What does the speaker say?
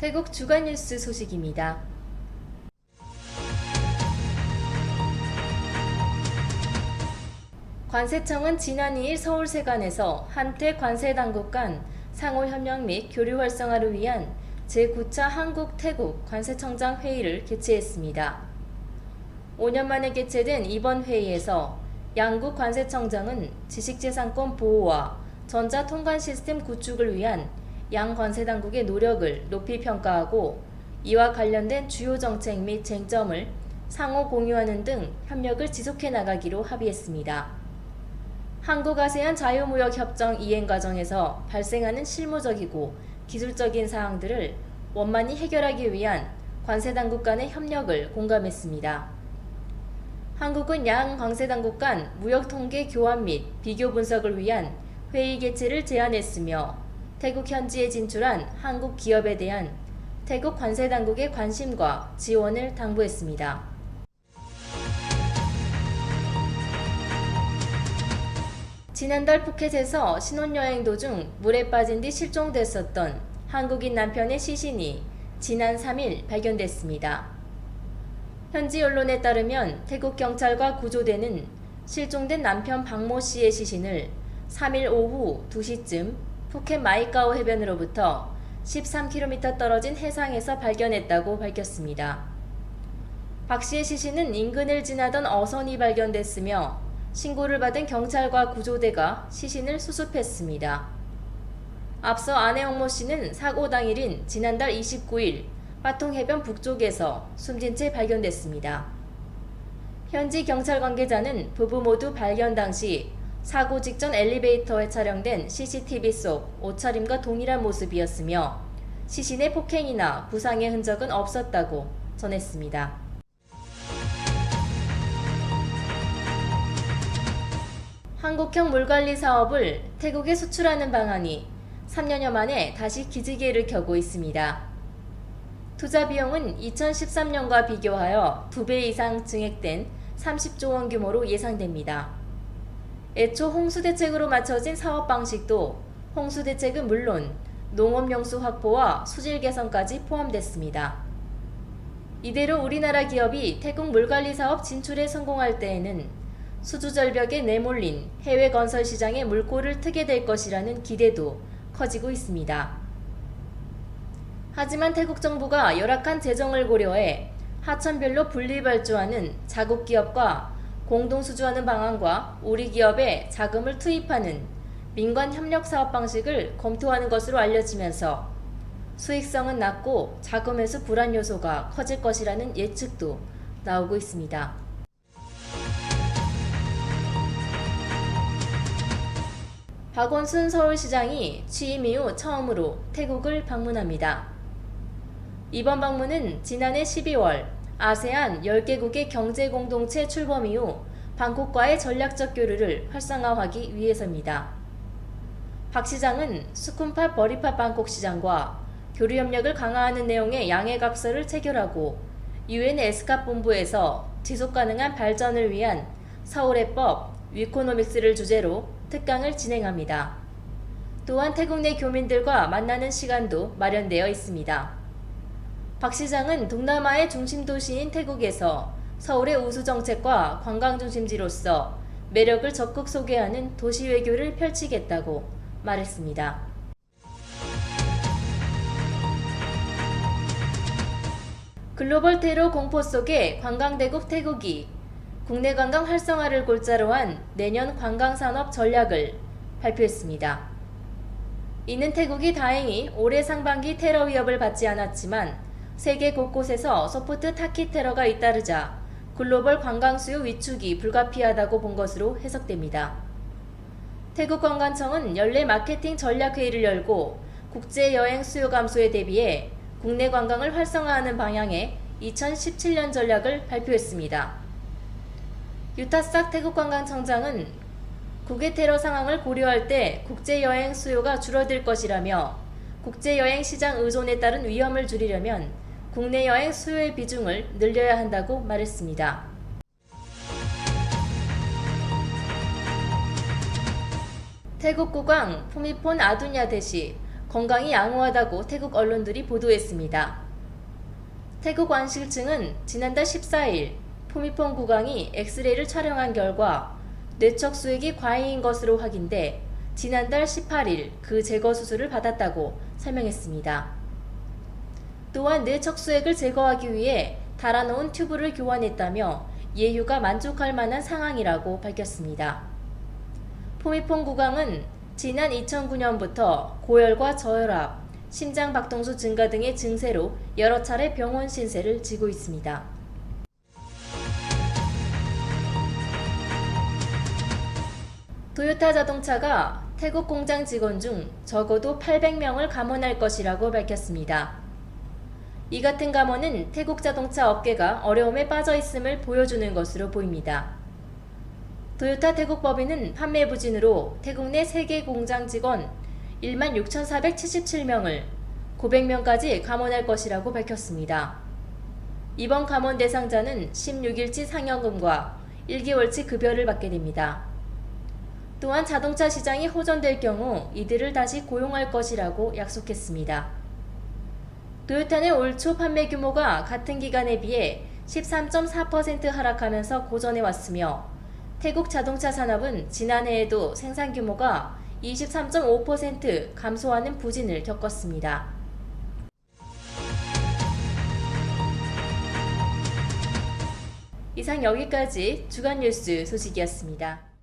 태국 주간 뉴스 소식입니다. 관세청은 지난 2일 서울세관에서 한태 관세당국 간 상호협력 및 교류 활성화를 위한 제9차 한국-태국 관세청장 회의를 개최했습니다. 5년 만에 개최된 이번 회의에서 양국 관세청장은 지식재산권 보호와 전자통관 시스템 구축을 위한 양 관세당국의 노력을 높이 평가하고 이와 관련된 주요 정책 및 쟁점을 상호 공유하는 등 협력을 지속해 나가기로 합의했습니다. 한국-아세안 자유무역협정 이행 과정에서 발생하는 실무적이고 기술적인 사항들을 원만히 해결하기 위한 관세당국 간의 협력을 공감했습니다. 한국은 양 관세당국 간 무역통계 교환 및 비교 분석을 위한 회의 개최를 제안했으며 태국 현지에 진출한 한국 기업에 대한 태국 관세당국의 관심과 지원을 당부했습니다. 지난달 푸켓에서 신혼여행 도중 물에 빠진 뒤 실종됐었던 한국인 남편의 시신이 지난 3일 발견됐습니다. 현지 언론에 따르면 태국 경찰과 구조대는 실종된 남편 박모 씨의 시신을 3일 오후 2시쯤 푸켓 마이카오 해변으로부터 13km 떨어진 해상에서 발견했다고 밝혔습니다. 박 씨의 시신은 인근을 지나던 어선이 발견됐으며 신고를 받은 경찰과 구조대가 시신을 수습했습니다. 앞서 아내 옥모 씨는 사고 당일인 지난달 29일 빠통해변 북쪽에서 숨진 채 발견됐습니다. 현지 경찰 관계자는 부부 모두 발견 당시 사고 직전 엘리베이터에 촬영된 CCTV 속 옷차림과 동일한 모습이었으며 시신의 폭행이나 부상의 흔적은 없었다고 전했습니다. 한국형 물관리 사업을 태국에 수출하는 방안이 3년여 만에 다시 기지개를 켜고 있습니다. 투자 비용은 2013년과 비교하여 2배 이상 증액된 30조 원 규모로 예상됩니다. 애초 홍수대책으로 맞춰진 사업 방식도 홍수대책은 물론 농업용수 확보와 수질 개선까지 포함됐습니다. 이대로 우리나라 기업이 태국 물관리 사업 진출에 성공할 때에는 수주절벽에 내몰린 해외 건설 시장에 물꼬를 트게 될 것이라는 기대도 커지고 있습니다. 하지만 태국 정부가 열악한 재정을 고려해 하천별로 분리발주하는 자국 기업과 공동 수주하는 방안과 우리 기업에 자금을 투입하는 민관 협력 사업 방식을 검토하는 것으로 알려지면서 수익성은 낮고 자금 회수 불안 요소가 커질 것이라는 예측도 나오고 있습니다. 박원순 서울시장이 취임 이후 처음으로 태국을 방문합니다. 이번 방문은 지난해 12월 아세안 10개국의 경제공동체 출범 이후 방콕과의 전략적 교류를 활성화하기 위해서입니다. 박 시장은 수쿰팟 버리팟 방콕 시장과 교류 협력을 강화하는 내용의 양해각서를 체결하고 UN 에스캅 본부에서 지속가능한 발전을 위한 서울해법 위코노믹스를 주제로 특강을 진행합니다. 또한 태국 내 교민들과 만나는 시간도 마련되어 있습니다. 박 시장은 동남아의 중심 도시인 태국에서 서울의 우수정책과 관광중심지로서 매력을 적극 소개하는 도시 외교를 펼치겠다고 말했습니다. 글로벌 테러 공포 속에 관광대국 태국이 국내 관광 활성화를 골자로 한 내년 관광산업 전략을 발표했습니다. 이는 태국이 다행히 올해 상반기 테러 위협을 받지 않았지만 세계 곳곳에서 소프트 타깃 테러가 잇따르자 글로벌 관광 수요 위축이 불가피하다고 본 것으로 해석됩니다. 태국 관광청은 연례 마케팅 전략 회의를 열고 국제 여행 수요 감소에 대비해 국내 관광을 활성화하는 방향의 2017년 전략을 발표했습니다. 유타싹 태국관광청장은 국외 테러 상황을 고려할 때 국제 여행 수요가 줄어들 것이라며 국제 여행 시장 의존에 따른 위험을 줄이려면 국내 여행 수요의 비중을 늘려야 한다고 말했습니다. 태국 국왕 푸미폰 아두냐댓이 건강이 양호하다고 태국 언론들이 보도했습니다. 태국 관실증은 지난달 14일 푸미폰 국왕이 엑스레이를 촬영한 결과 뇌척 수액이 과잉인 것으로 확인돼 지난달 18일 그 제거 수술을 받았다고 설명했습니다. 또한 뇌척 수액을 제거하기 위해 달아놓은 튜브를 교환했다며 예후가 만족할 만한 상황이라고 밝혔습니다. 푸미폰 국왕은 지난 2009년부터 고열과 저혈압, 심장 박동수 증가 등의 증세로 여러 차례 병원 신세를 지고 있습니다. 도요타 자동차가 태국 공장 직원 중 적어도 800명을 감원할 것이라고 밝혔습니다. 이 같은 감원은 태국 자동차 업계가 어려움에 빠져 있음을 보여주는 것으로 보입니다. 도요타 태국법인은 판매 부진으로 태국 내 3개 공장 직원 16,477명을 900명까지 감원할 것이라고 밝혔습니다. 이번 감원 대상자는 16일치 상여금과 1개월치 급여를 받게 됩니다. 또한 자동차 시장이 호전될 경우 이들을 다시 고용할 것이라고 약속했습니다. 도요타는 올 초 판매 규모가 같은 기간에 비해 13.4% 하락하면서 고전해 왔으며 태국 자동차 산업은 지난해에도 생산 규모가 23.5% 감소하는 부진을 겪었습니다. 이상 여기까지 주간 뉴스 소식이었습니다.